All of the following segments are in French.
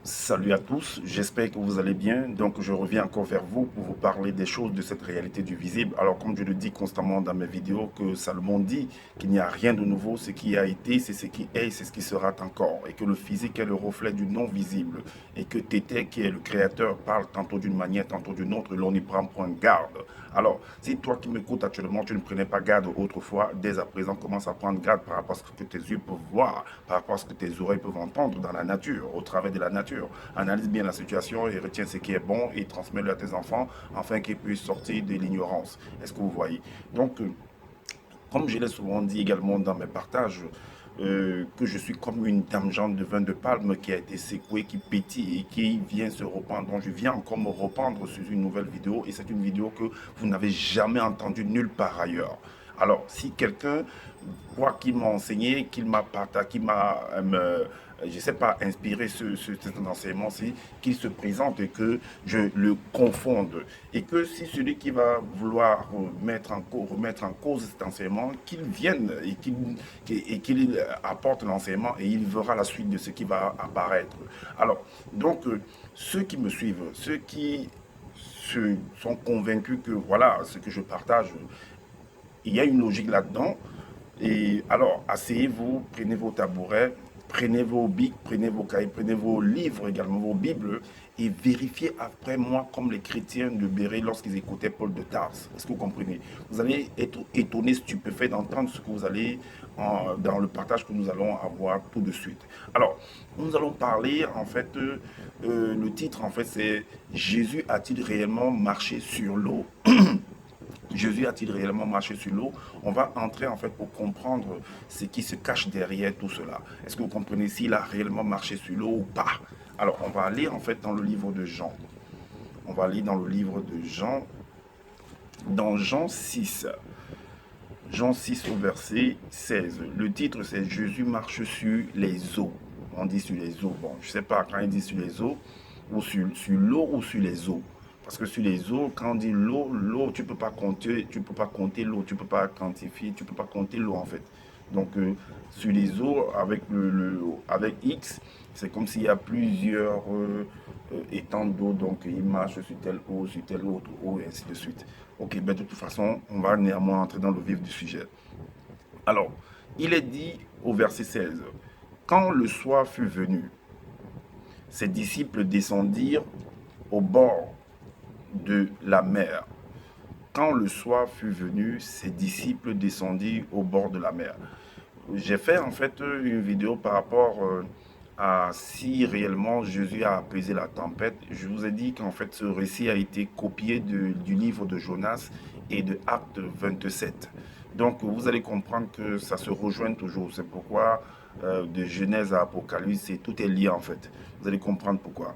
Salut à tous, j'espère que vous allez bien. Donc, je reviens encore vers vous pour vous parler des choses de cette réalité du visible. Alors, comme je le dis constamment dans mes vidéos, que Salomon dit qu'il n'y a rien de nouveau, ce qui a été, c'est ce qui est, c'est ce qui sera encore. Et que le physique est le reflet du non visible. Et que Tété, qui est le créateur, parle tantôt d'une manière, tantôt d'une autre, l'on y prend point garde. Alors, si toi qui m'écoutes actuellement, tu ne prenais pas garde autrefois, dès à présent, commence à prendre garde par rapport à ce que tes yeux peuvent voir, par rapport à ce que tes oreilles peuvent entendre dans la nature, au travers de la nature. Analyse bien la situation et retiens ce qui est bon et transmets-le à tes enfants afin qu'ils puissent sortir de l'ignorance. Est-ce que vous voyez? Donc, comme je l'ai souvent dit également dans mes partages, que je suis comme une tangente de vin de palme qui a été secouée, qui pétille et qui vient se reprendre. Donc je viens encore me reprendre sur une nouvelle vidéo et c'est une vidéo que vous n'avez jamais entendue nulle part ailleurs. Alors, si quelqu'un croit qu'il m'a enseigné, qu'il m'a partagé, qu'il m'a, je ne sais pas, inspiré cet enseignement-ci, qu'il se présente et que je le confonde. Et que si celui qui va vouloir remettre en cause cet enseignement, qu'il vienne et qu'il apporte l'enseignement et il verra la suite de ce qui va apparaître. Alors, donc, ceux qui me suivent, ceux qui sont convaincus que voilà, ce que je partage, il y a une logique là-dedans. Et alors, asseyez-vous, prenez vos tabourets, prenez vos bics, prenez vos cahiers, prenez vos livres également, vos Bibles, et vérifiez après moi comme les chrétiens de Béret lorsqu'ils écoutaient Paul de Tarse. Est-ce que vous comprenez? Vous allez être étonné, stupéfait d'entendre ce que vous allez dans le partage que nous allons avoir tout de suite. Alors, nous allons parler, en fait, le titre, en fait, c'est Jésus a-t-il réellement marché sur l'eau? Jésus a-t-il réellement marché sur l'eau? On va entrer en fait pour comprendre ce qui se cache derrière tout cela. Est-ce que vous comprenez s'il a réellement marché sur l'eau ou pas? Alors, on va aller en fait dans le livre de Jean. On va aller dans le livre de Jean, dans Jean 6. Jean 6 au verset 16. Le titre c'est Jésus marche sur les eaux. On dit sur les eaux. Bon, je ne sais pas quand il dit sur les eaux, ou sur l'eau ou sur les eaux. Parce que sur les eaux, quand on dit l'eau, tu ne peux pas compter, l'eau, tu ne peux pas quantifier, tu ne peux pas compter l'eau en fait. Donc sur les eaux, avec X, c'est comme s'il y a plusieurs étangs d'eau, donc il marche sur telle autre eau, et ainsi de suite. Ok, ben de toute façon, on va néanmoins entrer dans le vif du sujet. Alors, il est dit au verset 16, quand le soir fut venu, ses disciples descendirent au bord de la mer. Quand le soir fut venu, ses disciples descendirent au bord de la mer. J'ai fait en fait une vidéo par rapport à si réellement Jésus a apaisé la tempête. Je vous ai dit qu'en fait ce récit a été copié du livre de Jonas et de Acte 27. Donc vous allez comprendre que ça se rejoint toujours. C'est pourquoi de Genèse à Apocalypse, tout est lié en fait. Vous allez comprendre pourquoi.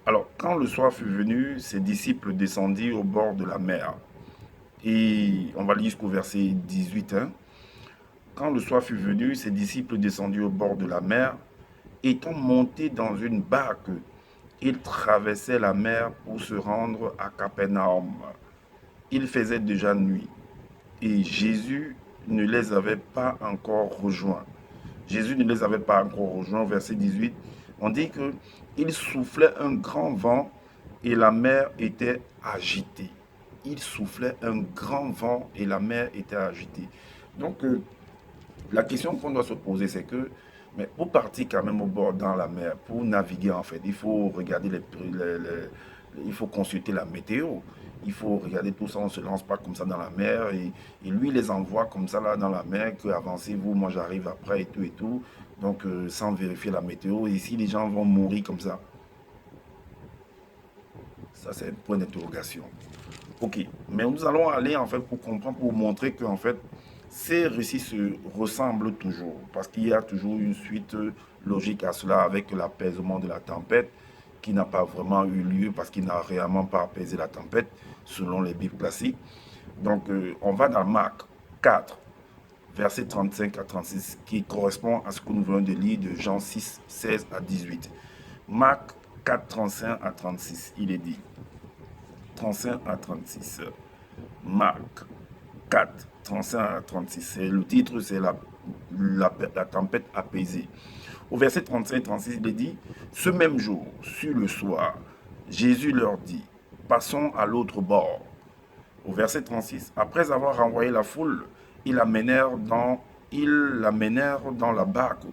Alors quand le soir fut venu, ses disciples descendirent au bord de la mer. Et on va lire jusqu'au verset 18. Hein. Quand le soir fut venu, ses disciples descendirent au bord de la mer. Étant montés dans une barque, ils traversaient la mer pour se rendre à Capernaum. Il faisait déjà nuit et Jésus ne les avait pas encore rejoints. Jésus ne les avait pas encore rejoints. Verset 18, on dit que il soufflait un grand vent et la mer était agitée. Il soufflait un grand vent et la mer était agitée. Donc, la question qu'on doit se poser, c'est que, mais pour partir quand même au bord dans la mer, pour naviguer en fait, il faut regarder il faut consulter la météo. Il faut regarder tout ça, on ne se lance pas comme ça dans la mer. Et lui, il les envoie comme ça là dans la mer, que avancez-vous, moi j'arrive après et tout et tout. Donc, sans vérifier la météo. Et si les gens vont mourir comme ça c'est un point d'interrogation. Ok, mais nous allons aller en fait pour comprendre, pour montrer que en fait, ces récits se ressemblent toujours, parce qu'il y a toujours une suite logique à cela avec l'apaisement de la tempête qui n'a pas vraiment eu lieu parce qu'il n'a réellement pas apaisé la tempête selon les Bibles classiques. Donc on va dans Marc 4, verset 35 à 36, qui correspond à ce que nous venons de lire de Jean 6, 16 à 18. Marc 4, 35 à 36, il est dit. 35 à 36. Marc 4, 35 à 36. Le titre, c'est la tempête apaisée. Au verset 35-36, il est dit, ce même jour, sur le soir, Jésus leur dit, passons à l'autre bord. Au verset 36, après avoir renvoyé la foule, ils l'amenèrent dans la barque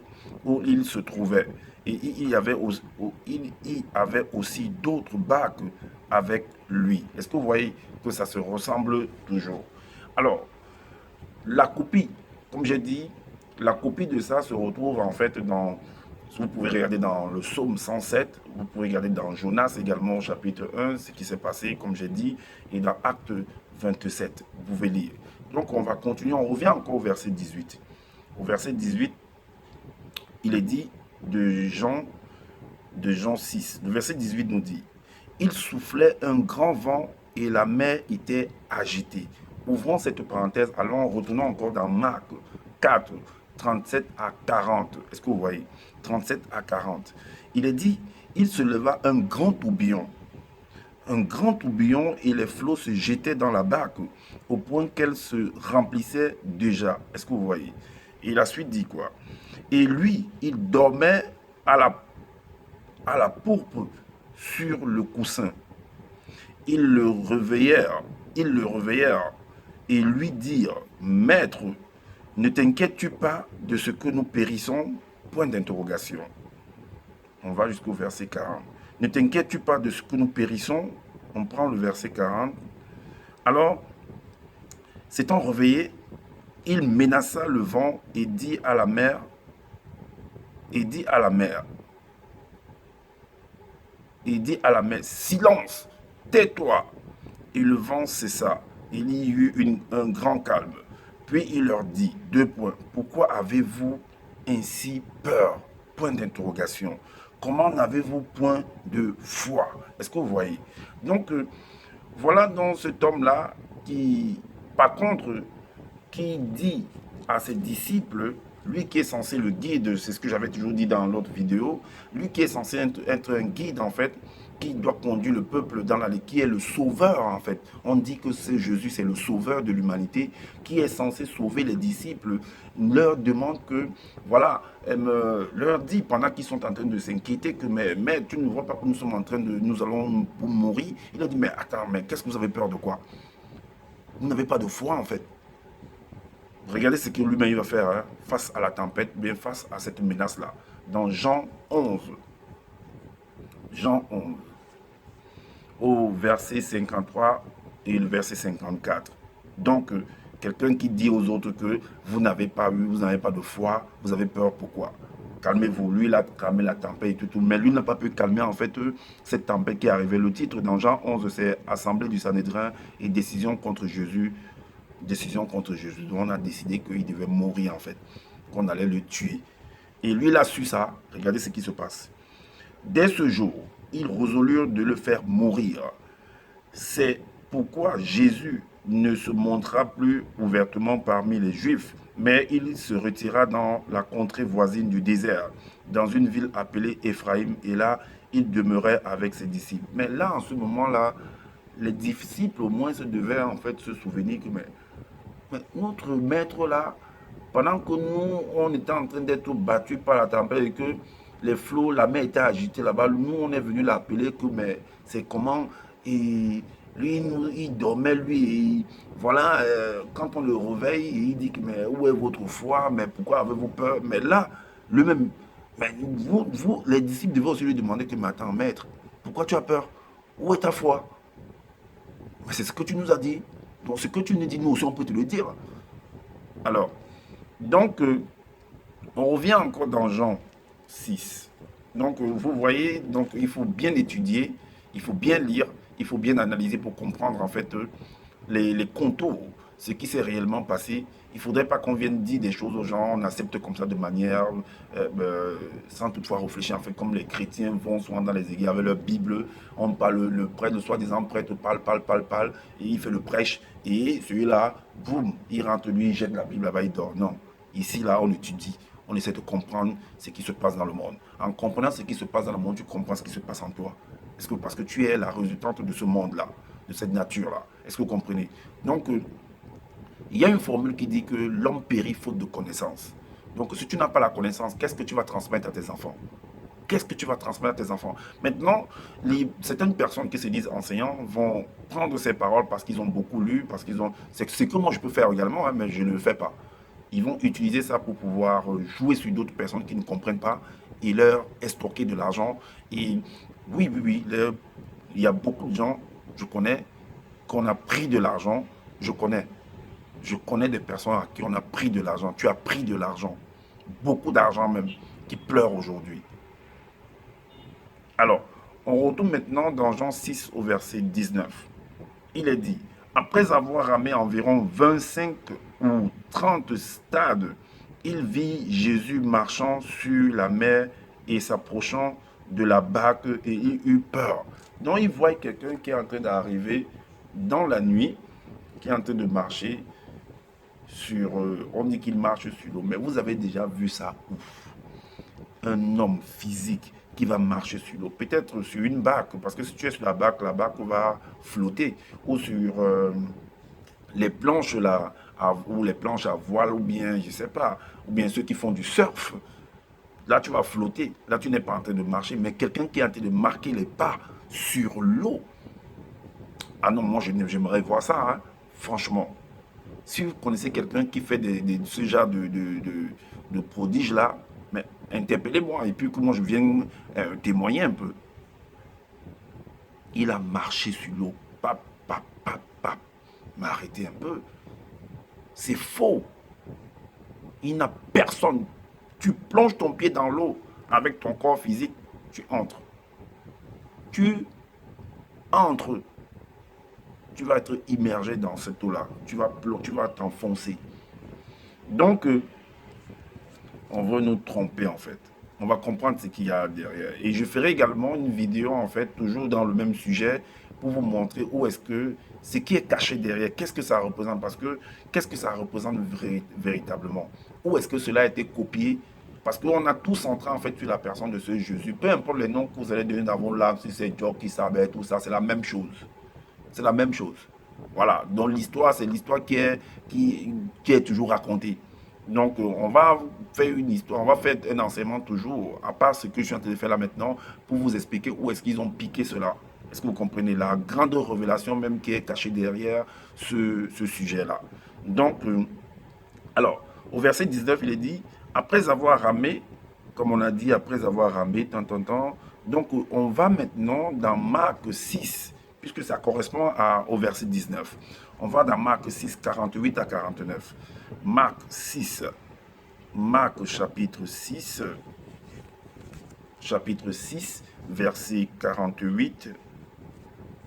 où il se trouvait. Et il y avait aussi d'autres barques avec lui. Est-ce que vous voyez que ça se ressemble toujours? Alors, la copie, comme j'ai dit, la copie de ça se retrouve en fait dans, vous pouvez regarder dans le psaume 107, vous pouvez regarder dans Jonas également, chapitre 1, ce qui s'est passé, comme j'ai dit, et dans Acte 27, vous pouvez lire. Donc on va continuer, on revient encore au verset 18. Au verset 18, il est dit de Jean 6. Le verset 18 nous dit, il soufflait un grand vent et la mer était agitée. Ouvrons cette parenthèse, allons, retournons encore dans Marc 4, 37 à 40. Est-ce que vous voyez? 37 à 40. Il est dit, il se leva un grand tourbillon. Un grand tourbillon et les flots se jetaient dans la barque au point qu'elle se remplissait déjà. Est-ce que vous voyez? Et la suite dit quoi? Et lui, il dormait à la pourpre sur le coussin. Ils le réveillèrent et lui dirent, Maître, ne t'inquiètes-tu pas de ce que nous périssons? Point d'interrogation. On va jusqu'au verset 40. Ne t'inquiètes-tu pas de ce que nous périssons? On prend le verset 40. Alors, s'étant réveillé, il menaça le vent et dit à la mer, silence, tais-toi. Et le vent cessa. Il y eut un grand calme. Puis il leur dit, deux points, pourquoi avez-vous ainsi peur? Point d'interrogation. Comment n'avez-vous point de foi? Est-ce que vous voyez? Donc, voilà donc cet homme-là qui, par contre, qui dit à ses disciples, lui qui est censé le guide, c'est ce que j'avais toujours dit dans l'autre vidéo, lui qui est censé être un guide en fait, qui doit conduire le peuple dans la qui est le sauveur en fait. On dit que c'est Jésus, c'est le sauveur de l'humanité, qui est censé sauver les disciples, leur demande que, voilà, leur dit pendant qu'ils sont en train de s'inquiéter que, mais tu ne vois pas que nous sommes en train de, nous allons mourir. Il a dit, mais attends, mais qu'est-ce que vous avez peur de quoi? Vous n'avez pas de foi en fait. Regardez ce que lui-même va faire hein, face à la tempête, bien face à cette menace-là. Dans Jean 11, au verset 53 et le verset 54. Donc, quelqu'un qui dit aux autres que vous n'avez pas eu, vous n'avez pas de foi, vous avez peur, pourquoi? Calmez-vous. Lui, il a calmé la tempête et tout, mais lui n'a pas pu calmer en fait cette tempête qui est arrivée. Le titre dans Jean 11, c'est Assemblée du Sanhédrin et décision contre Jésus. Décision contre Jésus. Donc on a décidé qu'il devait mourir en fait, qu'on allait le tuer. Et lui, il a su ça. Regardez ce qui se passe. Dès ce jour, ils résolurent de le faire mourir. C'est pourquoi Jésus ne se montra plus ouvertement parmi les Juifs, mais il se retira dans la contrée voisine du désert, dans une ville appelée Éphraïm, et là, il demeurait avec ses disciples. Mais là, en ce moment-là, les disciples au moins se devaient en fait se souvenir que mais notre maître là, pendant que nous, on était en train d'être battus par la tempête et que les flots, la mer était agitée là-bas, nous, on est venu l'appeler que, mais c'est comment, et lui, il dormait, lui, et voilà, quand on le réveille, il dit que, mais où est votre foi, mais pourquoi avez-vous peur? Mais là, lui-même, mais vous, les disciples devaient aussi lui demander que, mais attends, maître, pourquoi tu as peur? Où est ta foi? Mais c'est ce que tu nous as dit. Donc, ce que tu nous dis, nous aussi, on peut te le dire. Alors, donc, on revient encore dans Jean 6. Donc, vous voyez, donc, il faut bien étudier, il faut bien lire, il faut bien analyser pour comprendre, en fait, les contours, ce qui s'est réellement passé. Il ne faudrait pas qu'on vienne dire des choses aux gens, on accepte comme ça de manière, sans toutefois réfléchir, en fait, comme les chrétiens vont souvent dans les églises avec leur Bible, on parle, le prêtre, le soi-disant prêtre, parle, et il fait le prêche, et celui-là, boum, il rentre, lui, il jette la Bible là-bas, il dort. Non, ici, là, on étudie, on essaie de comprendre ce qui se passe dans le monde. En comprenant ce qui se passe dans le monde, tu comprends ce qui se passe en toi. Parce que tu es la résultante de ce monde-là, de cette nature-là. Est-ce que vous comprenez? Donc, il y a une formule qui dit que l'homme périt faute de connaissance. Donc, si tu n'as pas la connaissance, qu'est-ce que tu vas transmettre à tes enfants? Qu'est-ce que tu vas transmettre à tes enfants? Maintenant, certaines personnes qui se disent enseignants vont prendre ces paroles parce qu'ils ont beaucoup lu, parce qu'ils ont... C'est ce que moi je peux faire également, hein, mais je ne le fais pas. Ils vont utiliser ça pour pouvoir jouer sur d'autres personnes qui ne comprennent pas et leur escroquer de l'argent. Et oui, oui, oui, il y a beaucoup de gens, je connais, qu'on a pris de l'argent. Je connais des personnes à qui on a pris de l'argent. Tu as pris de l'argent, beaucoup d'argent même, qui pleurent aujourd'hui. Alors, on retourne maintenant dans Jean 6 au verset 19. Il est dit, après avoir ramé environ 25 ou 30 stades, il vit Jésus marchant sur la mer et s'approchant de la barque et il eut peur. Donc il voit quelqu'un qui est en train d'arriver dans la nuit, qui est en train de marcher sur... on dit qu'il marche sur l'eau, mais vous avez déjà vu ça où? Un homme physique qui va marcher sur l'eau, peut-être sur une barque, parce que si tu es sur la barque va flotter, ou sur les planches là, ou les planches à voile, ou bien, je sais pas, ou bien ceux qui font du surf. Là, tu vas flotter, là, tu n'es pas en train de marcher, mais quelqu'un qui est en train de marquer les pas sur l'eau. Ah non, moi, j'aimerais voir ça, hein, franchement. Si vous connaissez quelqu'un qui fait ce genre de prodiges là, mais interpellez-moi et puis que moi je vienne témoigner un peu. Il a marché sur l'eau. Pap, pap, pap, pap. Mais arrêtez un peu. C'est faux. Il n'a personne. Tu plonges ton pied dans l'eau avec ton corps physique, tu entres. Tu entres. Tu vas être immergé dans cette eau-là. Tu vas t'enfoncer. Donc, on veut nous tromper en fait. On va comprendre ce qu'il y a derrière. Et je ferai également une vidéo en fait, toujours dans le même sujet, pour vous montrer où est-ce que, ce qui est caché derrière, qu'est-ce que ça représente, parce que qu'est-ce que ça représente véritablement. Où est-ce que cela a été copié, parce qu'on a tous centré en fait sur la personne de ce Jésus. Peu importe les noms que vous allez donner dans vos langues, si c'est Job, qui savait, tout ça, c'est la même chose. C'est la même chose. Voilà, donc l'histoire, c'est l'histoire qui est toujours racontée. Donc, on va faire une histoire, on va faire un enseignement toujours, à part ce que je suis en train de faire là maintenant, pour vous expliquer où est-ce qu'ils ont piqué cela. Est-ce que vous comprenez la grande révélation même qui est cachée derrière ce sujet-là? Donc, alors, au verset 19, il est dit, après avoir ramé, comme on a dit, après avoir ramé, donc on va maintenant dans Marc 6, puisque ça correspond au verset 19. On va dans Marc 6, 48 à 49. Marc 6, Marc chapitre 6, verset 48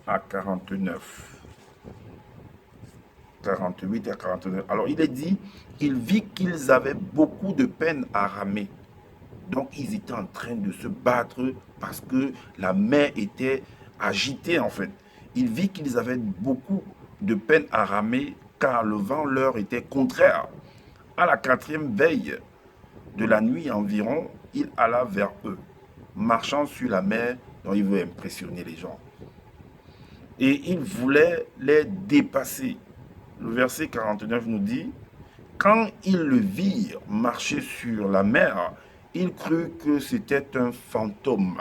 à 49. 48 à 49. Alors il est dit, il vit qu'ils avaient beaucoup de peine à ramer. Donc ils étaient en train de se battre parce que la mer était agitée en fait. Il vit qu'ils avaient beaucoup de peine à ramer car le vent leur était contraire. À la quatrième veille de la nuit environ, il alla vers eux, marchant sur la mer, dont il veut impressionner les gens. Et il voulait les dépasser. Le verset 49 nous dit, quand ils le virent marcher sur la mer, ils crurent que c'était un fantôme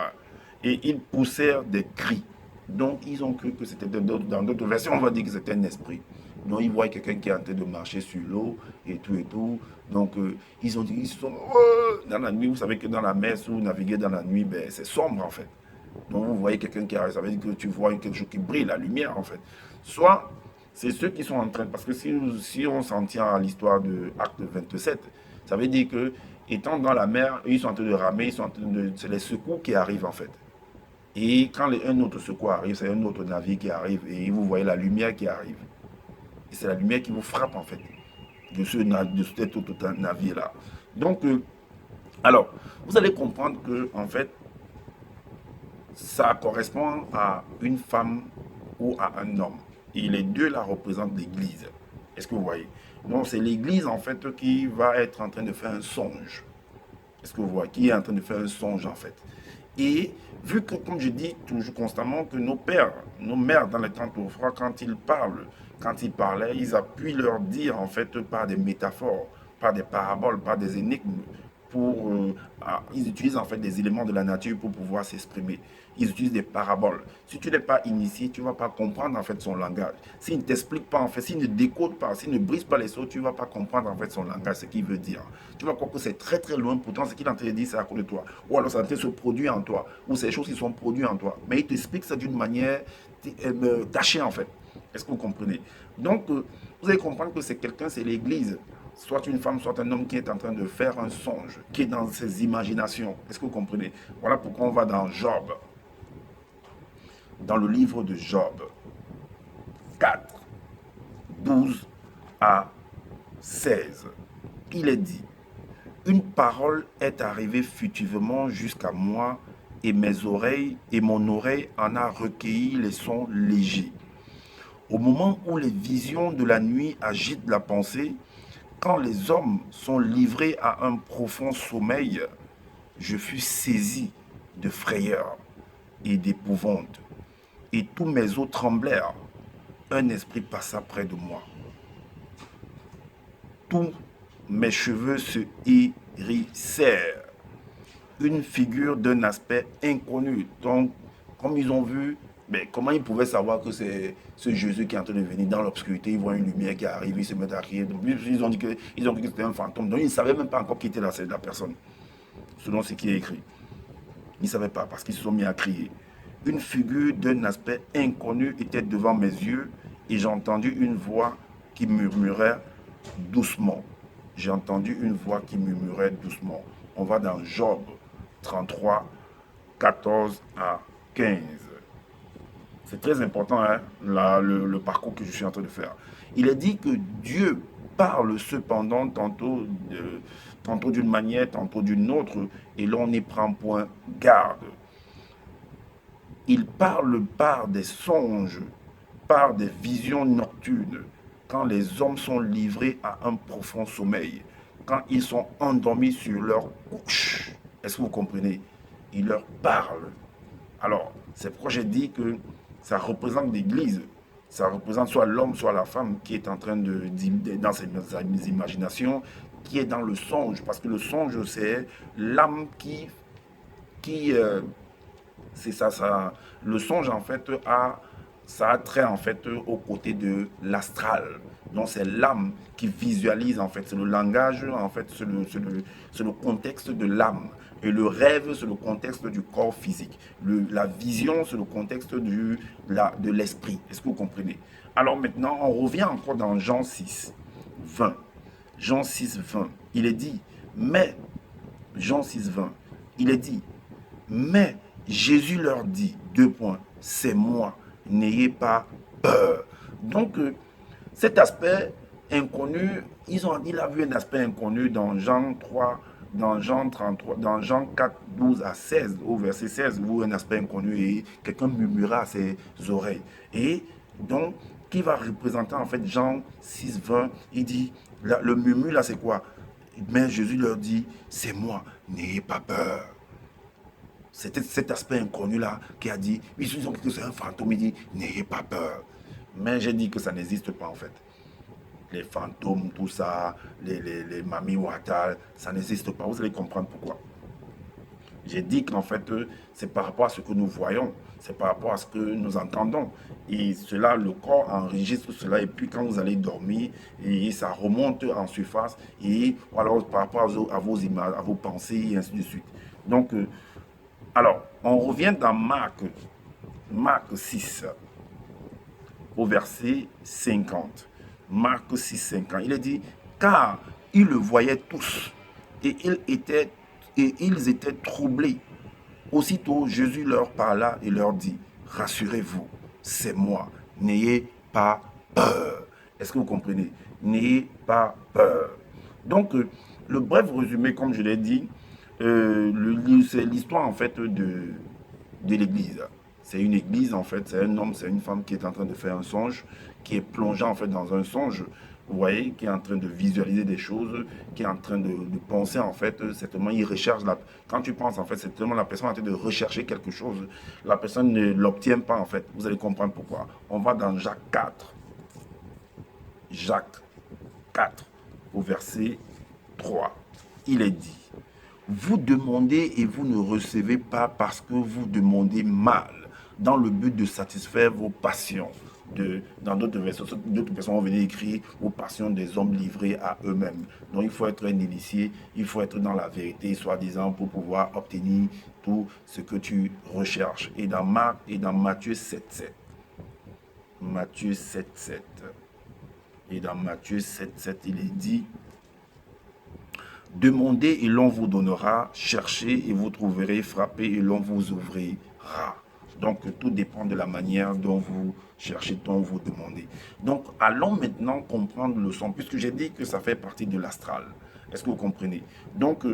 et ils poussèrent des cris. Donc ils ont cru que c'était dans d'autres versions, on va dire que c'était un esprit. Donc ils voient quelqu'un qui est en train de marcher sur l'eau et tout et tout. Donc ils ont dit, ils sont dans la nuit. Vous savez que dans la mer, si vous naviguez dans la nuit, ben, c'est sombre en fait. Donc vous voyez quelqu'un qui arrive, ça veut dire que tu vois quelque chose qui brille, la lumière en fait. Soit c'est ceux qui sont en train, parce que si on s'en tient à l'histoire de Acte 27, ça veut dire que étant dans la mer, ils sont en train de ramer, c'est les secours qui arrivent en fait. Et quand un autre secours arrive, c'est un autre navire qui arrive et vous voyez la lumière qui arrive. Et c'est la lumière qui vous frappe en fait de cet autre navire-là. Donc, alors, vous allez comprendre que en fait, ça correspond à une femme ou à un homme. Et les deux là représentent l'Église. Est-ce que vous voyez? Donc c'est l'Église en fait qui va être en train de faire un songe. Est-ce que vous voyez? Qui est en train de faire un songe en fait. Et vu que, comme je dis toujours constamment, que nos pères, nos mères dans les temps au froid, quand ils parlent, quand ils parlaient, ils appuient leur dire en fait par des métaphores par des paraboles, par des énigmes. Ils utilisent en fait des éléments de la nature pour pouvoir s'exprimer. Ils utilisent des paraboles. Si tu n'es pas initié, tu ne vas pas comprendre en fait son langage. S'il ne t'explique pas en fait, s'il ne décode pas, s'il ne brise pas les sauts, tu ne vas pas comprendre en fait son langage, ce qu'il veut dire. Tu vas croire que c'est très très loin, pourtant ce qu'il est en train de dire c'est à côté de toi. Ou alors ça se produit en toi, ou c'est des choses qui sont produites en toi. Mais il t'explique ça d'une manière cachée en fait. Est-ce que vous comprenez? Donc, vous allez comprendre que c'est quelqu'un, c'est l'Église, soit une femme, soit un homme qui est en train de faire un songe, qui est dans ses imaginations. Est-ce que vous comprenez? Voilà pourquoi on va dans Job, dans le livre de Job 4, 12 à 16. Il est dit, une parole est arrivée furtivement jusqu'à moi et mon oreille en a recueilli les sons légers. Au moment où les visions de la nuit agitent la pensée, quand les hommes sont livrés à un profond sommeil, je fus saisi de frayeur et d'épouvante, et tous mes os tremblèrent. Un esprit passa près de moi. Tous mes cheveux se hérissèrent. Une figure d'un aspect inconnu. Donc, comme ils ont vu, mais comment ils pouvaient savoir que c'est ce Jésus qui est en train de venir dans l'obscurité? Ils voient une lumière qui arrive, ils se mettent à crier. Donc, ils ont dit que c'était un fantôme. Donc, ils ne savaient même pas encore qui était la personne, selon ce qui est écrit. Ils ne savaient pas parce qu'ils se sont mis à crier. Une figure d'un aspect inconnu était devant mes yeux et j'ai entendu une voix qui murmurait doucement. J'ai entendu une voix qui murmurait doucement. On va dans Job 33, 14 à 15. C'est très important, hein, le parcours que je suis en train de faire. Il est dit que Dieu parle cependant tantôt d'une manière, tantôt d'une autre, et l'on n'y prend point garde. Il parle par des songes, par des visions nocturnes, quand les hommes sont livrés à un profond sommeil, quand ils sont endormis sur leur couche. Est-ce que vous comprenez? Il leur parle. Alors, c'est pourquoi j'ai dit que ça représente l'Église. Ça représente soit l'homme, soit la femme qui est en train dans ses imaginations, qui est dans le songe. Parce que le songe, c'est l'âme qui c'est ça. Le songe, en fait, ça a trait, en fait, au côté de l'astral. Donc, c'est l'âme qui visualise, en fait. C'est le langage, en fait, c'est le contexte de l'âme. Et le rêve, c'est le contexte du corps physique. La vision, c'est le contexte de l'esprit. Est-ce que vous comprenez? Alors maintenant, on revient encore dans Jean 6, 20. Jean 6, 20. Il est dit, mais, Jean 6, 20, il est dit, mais Jésus leur dit, deux points, c'est moi, n'ayez pas peur. Donc, cet aspect inconnu, il a vu un aspect inconnu dans Jean 3, dans Jean 33, dans Jean 4, 12 à 16, au verset 16, où un aspect inconnu et quelqu'un murmura à ses oreilles. Et donc, qui va représenter en fait Jean 6, 20, il dit, le murmure là c'est quoi? Mais Jésus leur dit, c'est moi, n'ayez pas peur. C'était cet aspect inconnu-là qui a dit, oui, ils ont dit que c'est un fantôme, il dit, n'ayez pas peur. Mais j'ai dit que ça n'existe pas en fait. Les fantômes, tout ça, les mamies watal, ça n'existe pas. Vous allez comprendre pourquoi. J'ai dit qu'en fait, c'est par rapport à ce que nous voyons, c'est par rapport à ce que nous entendons. Et cela, le corps enregistre cela, et puis quand vous allez dormir, et ça remonte en surface, et alors par rapport à vos images, à vos pensées, et ainsi de suite. Donc, alors, on revient dans Marc 6, au verset 50. Marc 6, 50. Il est dit, car ils le voyaient tous, et ils étaient troublés. Aussitôt, Jésus leur parla et leur dit, rassurez-vous, c'est moi, n'ayez pas peur. Est-ce que vous comprenez? N'ayez pas peur. Donc, le bref résumé, comme je l'ai dit, c'est l'histoire en fait de l'église. C'est une église en fait, c'est un homme, c'est une femme qui est en train de faire un songe, qui est plongé en fait dans un songe, vous voyez, qui est en train de visualiser des choses, qui est en train de penser en fait, certainement il recherche, quand tu penses en fait, c'est tellement la personne est en train de rechercher quelque chose, la personne ne l'obtient pas en fait, vous allez comprendre pourquoi. On va dans Jacques 4, au verset 3, il est dit, vous demandez et vous ne recevez pas parce que vous demandez mal, dans le but de satisfaire vos passions. Dans d'autres versions, d'autres personnes vont venir écrire vos passions des hommes livrés à eux-mêmes. Donc il faut être un initié, il faut être dans la vérité, soi-disant, pour pouvoir obtenir tout ce que tu recherches. Et dans Marc et dans Matthieu 7,7. Matthieu 7,7. Et dans Matthieu 7,7, il est dit, demandez et l'on vous donnera, cherchez et vous trouverez, frappez et l'on vous ouvrira. Donc, tout dépend de la manière dont vous cherchez, dont vous demandez. Donc, allons maintenant comprendre le son, puisque j'ai dit que ça fait partie de l'astral. Est-ce que vous comprenez? Donc,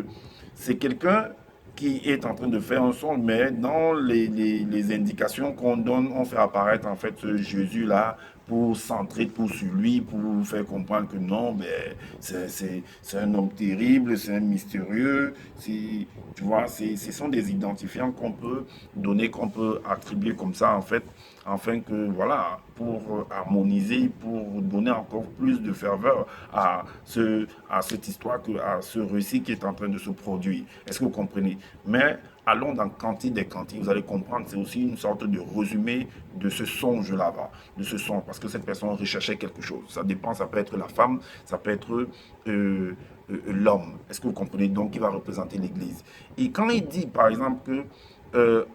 c'est quelqu'un qui est en train de faire un son, mais dans les indications qu'on donne, on fait apparaître en fait ce Jésus-là pour centrer tout sur lui, pour vous faire comprendre que non, mais c'est un homme terrible, c'est un mystérieux, tu vois, ce sont des identifiants qu'on peut donner, qu'on peut attribuer comme ça en fait, afin que, voilà, pour harmoniser, pour donner encore plus de ferveur à cette histoire, à ce récit qui est en train de se produire. Est-ce que vous comprenez? Mais allons dans Cantique des Cantiques, vous allez comprendre, c'est aussi une sorte de résumé de ce songe-là, de ce son, parce que cette personne recherchait quelque chose. Ça dépend, ça peut être la femme, ça peut être l'homme. Est-ce que vous comprenez? Donc, il va représenter l'Église. Et quand il dit, par exemple, que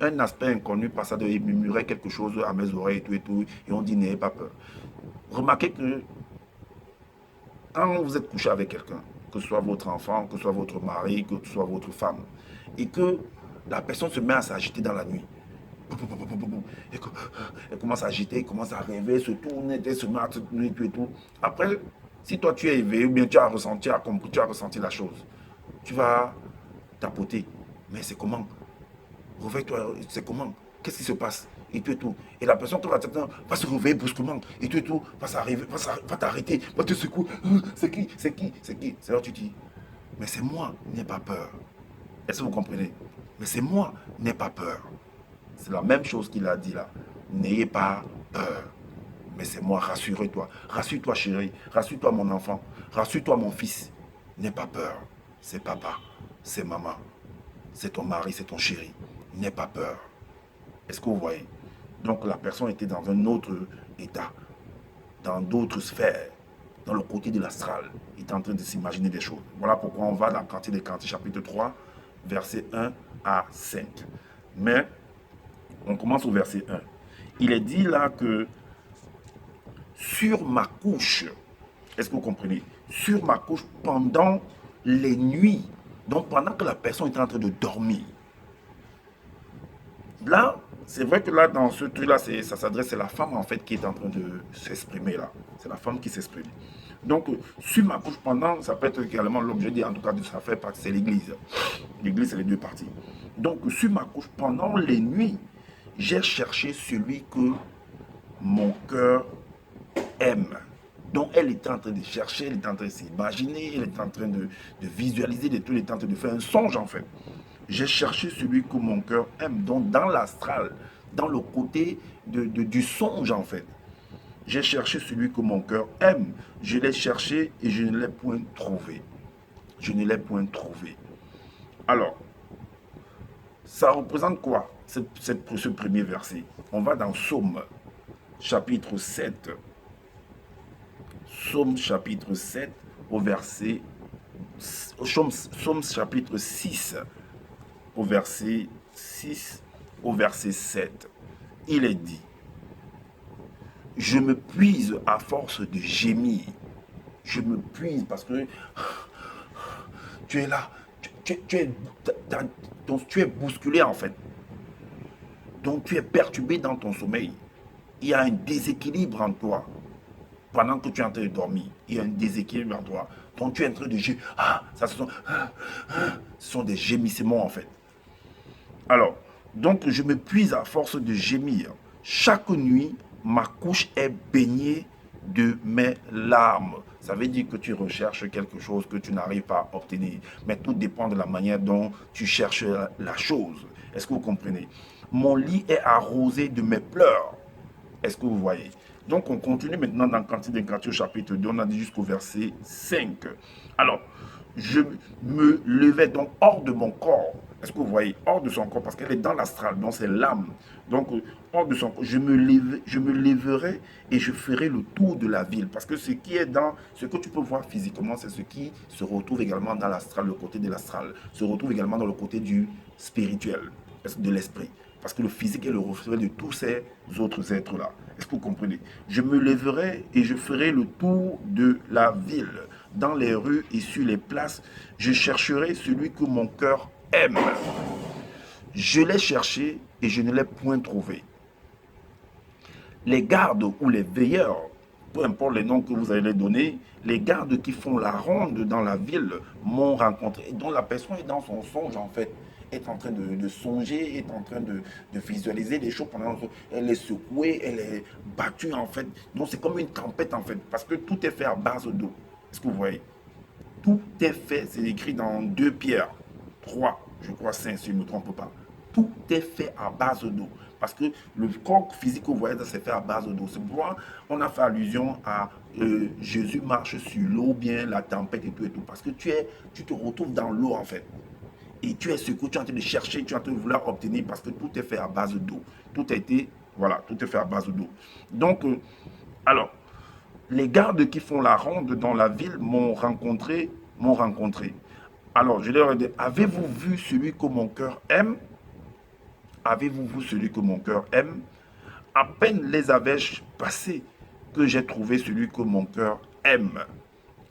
un aspect inconnu passe à de murmurer quelque chose à mes oreilles et tout, et on dit n'ayez pas peur. Remarquez que quand vous êtes couché avec quelqu'un, que ce soit votre enfant, que ce soit votre mari, que ce soit votre femme, et que la personne se met à s'agiter dans la nuit, elle commence à agiter, elle commence à rêver, se tourner, elle se met à se tourner et tout. Après, si toi tu es éveillé, ou bien tu as ressenti, tu as ressenti la chose, tu vas tapoter. Mais c'est comment? Réveille-toi, c'est comment? Qu'est-ce qui se passe? Et tout et tout. Et la personne qui va se réveiller brusquement. Et tout et tout. Va t'arrêter. Va te secouer. C'est qui? C'est qui? C'est qui? C'est là que tu dis, mais c'est moi, n'aie pas peur. Est-ce que vous comprenez? Mais c'est moi, n'aie pas peur. C'est la même chose qu'il a dit là. N'ayez pas peur. Mais c'est moi, rassure-toi. Rassure-toi chérie. Rassure-toi mon enfant. Rassure-toi mon fils. N'aie pas peur. C'est papa. C'est maman. C'est ton mari, c'est ton chéri. N'aie pas peur. Est-ce que vous voyez? Donc la personne était dans un autre état, dans d'autres sphères, dans le côté de l'astral. Il est en train de s'imaginer des choses. Voilà pourquoi on va dans Cantique des Cantiques, chapitre 3, versets 1 à 5. Mais on commence au verset 1. Il est dit là que sur ma couche, est-ce que vous comprenez? Sur ma couche pendant les nuits, donc pendant que la personne est en train de dormir. Là, c'est vrai que là, dans ce truc-là, ça s'adresse à la femme, en fait, qui est en train de s'exprimer, là. C'est la femme qui s'exprime. Donc, sur ma couche pendant, ça peut être également l'objet, en tout cas, de ça fait partie, c'est l'église. L'église, c'est les deux parties. Donc, sur ma couche pendant les nuits, j'ai cherché celui que mon cœur aime. Donc, elle était en train de chercher, elle était en train de s'imaginer, elle était en train de visualiser des trucs, elle était en train de faire un songe, en fait. J'ai cherché celui que mon cœur aime. Donc, dans l'astral, dans le côté du songe, en fait. J'ai cherché celui que mon cœur aime. Je l'ai cherché et je ne l'ai point trouvé. Je ne l'ai point trouvé. Alors, ça représente quoi, ce premier verset? On va dans Psaume, chapitre 7. Psaume, chapitre 7, au verset... Psaume, chapitre 6, au verset 6, au verset 7. Il est dit, je me puise à force de gémir. Je me puise parce que tu es là, tu es bousculé en fait. Donc tu es perturbé dans ton sommeil. Il y a un déséquilibre en toi. Pendant que tu es en train de dormir, il y a un déséquilibre en toi. Donc tu es en train de gémir. Ce sont des gémissements en fait. Alors, donc je me puise à force de gémir. Chaque nuit, ma couche est baignée de mes larmes. Ça veut dire que tu recherches quelque chose que tu n'arrives pas à obtenir. Mais tout dépend de la manière dont tu cherches la chose. Est-ce que vous comprenez? Mon lit est arrosé de mes pleurs. Est-ce que vous voyez? Donc on continue maintenant dans Cantique des Cantiques chapitre 2. On a dit jusqu'au verset 5. Alors, je me levais donc hors de mon corps. Est-ce que vous voyez? Hors de son corps, parce qu'elle est dans l'astral, donc c'est l'âme. Donc, hors de son corps, je me lèverai et je ferai le tour de la ville. Parce que ce qui est dans, ce que tu peux voir physiquement, c'est ce qui se retrouve également dans l'astral, le côté de l'astral, se retrouve également dans le côté du spirituel, de l'esprit. Parce que le physique est le reflet de tous ces autres êtres-là. Est-ce que vous comprenez? Je me lèverai et je ferai le tour de la ville. Dans les rues et sur les places, je chercherai celui que mon cœur aime. Je l'ai cherché et je ne l'ai point trouvé. Les gardes ou les veilleurs, peu importe les noms que vous allez les donner, les gardes qui font la ronde dans la ville m'ont rencontré, dont la personne est dans son songe en fait, est en train de songer, est en train de visualiser des choses pendant elle est secouée, elle est battue en fait. Donc c'est comme une tempête en fait, parce que tout est fait à base d'eau. Est-ce que vous voyez? Tout est fait, c'est écrit dans 2 Pierre 3, je crois 5 si je ne me trompe pas. Tout est fait à base d'eau. Parce que le corps physique que vous voyez, c'est fait à base d'eau. C'est pourquoi on a fait allusion à Jésus marche sur l'eau, bien la tempête et tout et tout. Parce que tu te retrouves dans l'eau en fait. Et tu es ce que tu es en train de chercher, tu es en train de vouloir obtenir parce que tout est fait à base d'eau. Tout a été, voilà, tout est fait à base d'eau. Donc, alors, les gardes qui font la ronde dans la ville m'ont rencontré, m'ont rencontré. Alors, je leur ai dit, avez-vous vu celui que mon cœur aime? Avez-vous vu celui que mon cœur aime? À peine les avais-je passés que j'ai trouvé celui que mon cœur aime.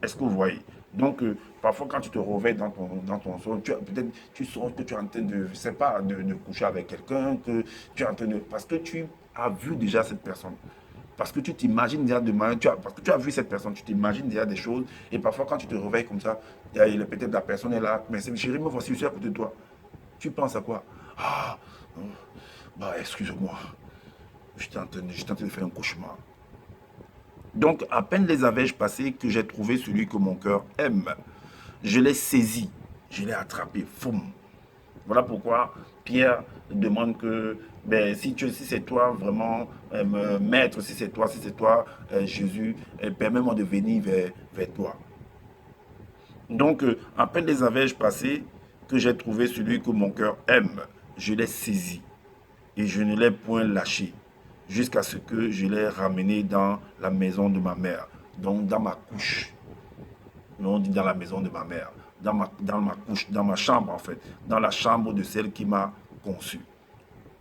Est-ce que vous voyez? Donc, parfois, quand tu te réveilles dans ton sommeil, peut-être tu sens que tu es en train de, je sais pas, de coucher avec quelqu'un, que tu es en train de... Parce que tu as vu déjà cette personne. Parce que tu t'imagines déjà demain, parce que tu as vu cette personne, tu t'imagines déjà des choses. Et parfois, quand tu te réveilles comme ça, peut-être la personne est là, mais c'est chérie, me voici, je suis à côté de toi. Tu penses à quoi? Ah, bah, excuse-moi, j'étais en train de faire un cauchemar. Donc, à peine les avais-je passés que j'ai trouvé celui que mon cœur aime. Je l'ai saisi, je l'ai attrapé, foum. Voilà pourquoi Pierre demande que ben, si c'est toi vraiment maître, si c'est toi Jésus, permets-moi de venir vers toi. Donc, à peine les avais-je passés que j'ai trouvé celui que mon cœur aime. Je l'ai saisi et je ne l'ai point lâché jusqu'à ce que je l'ai ramené dans la maison de ma mère, donc dans ma couche. On dit dans la maison de ma mère, dans ma couche, dans ma chambre en fait, dans la chambre de celle qui m'a conçu.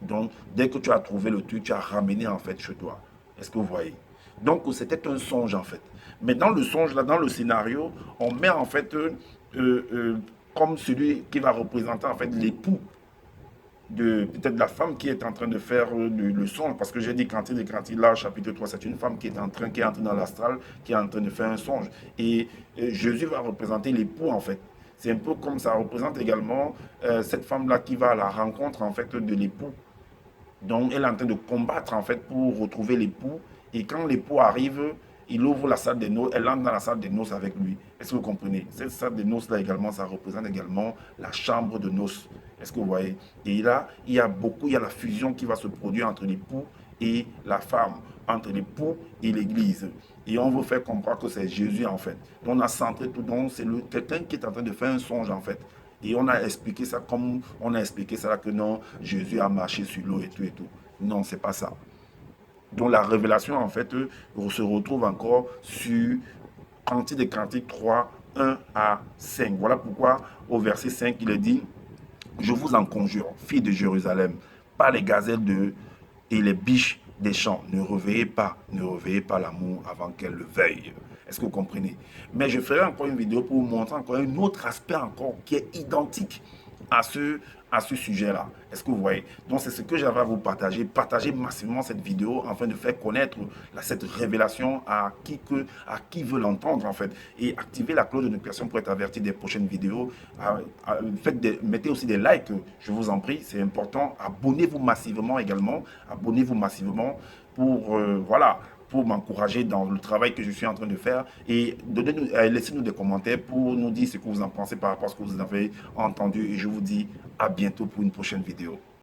Donc, dès que tu as trouvé le truc, tu as ramené en fait chez toi. Est-ce que vous voyez? Donc, c'était un songe en fait. Mais dans le songe, là, dans le scénario, on met en fait comme celui qui va représenter en fait l'époux de peut-être la femme qui est en train de faire le songe, parce que j'ai dit Cantille de Cantille, là, chapitre 3, c'est une femme qui est entrée dans l'astral, qui est en train de faire un songe. Et Jésus va représenter l'époux, en fait. C'est un peu comme ça représente également cette femme-là qui va à la rencontre, en fait, de l'époux. Donc, elle est en train de combattre, en fait, pour retrouver l'époux. Et quand l'époux arrive, il ouvre la salle des noces, elle entre dans la salle des noces avec lui. Est-ce que vous comprenez? Cette salle des noces-là également, ça représente également la chambre de noces. Est-ce que vous voyez? Et là, il y a la fusion qui va se produire entre l'époux et la femme, entre l'époux et l'église. Et on veut faire comprendre que c'est Jésus en fait. Donc on a centré tout, donc c'est quelqu'un qui est en train de faire un songe en fait. Et on a expliqué ça comme on a expliqué ça là que non, Jésus a marché sur l'eau et tout et tout. Non, c'est pas ça. Donc la révélation, en fait, se retrouve encore sur Cantique des Cantiques 3, 1 à 5. Voilà pourquoi au verset 5, il est dit, je vous en conjure, filles de Jérusalem, pas les gazelles et les biches des champs, ne réveillez pas l'amour avant qu'elle le veuille. Est-ce que vous comprenez? Mais je ferai encore une vidéo pour vous montrer encore un autre aspect encore qui est identique à ce sujet-là. Est-ce que vous voyez? Donc c'est ce que j'avais à vous partager. Partagez massivement cette vidéo afin de faire connaître cette révélation à qui veut l'entendre en fait. Et activez la cloche de notification pour être averti des prochaines vidéos. Mettez aussi des likes, je vous en prie, c'est important. Abonnez-vous massivement également. Abonnez-vous massivement pour, voilà, pour m'encourager dans le travail que je suis en train de faire et laissez-nous des commentaires pour nous dire ce que vous en pensez par rapport à ce que vous avez entendu et je vous dis à bientôt pour une prochaine vidéo.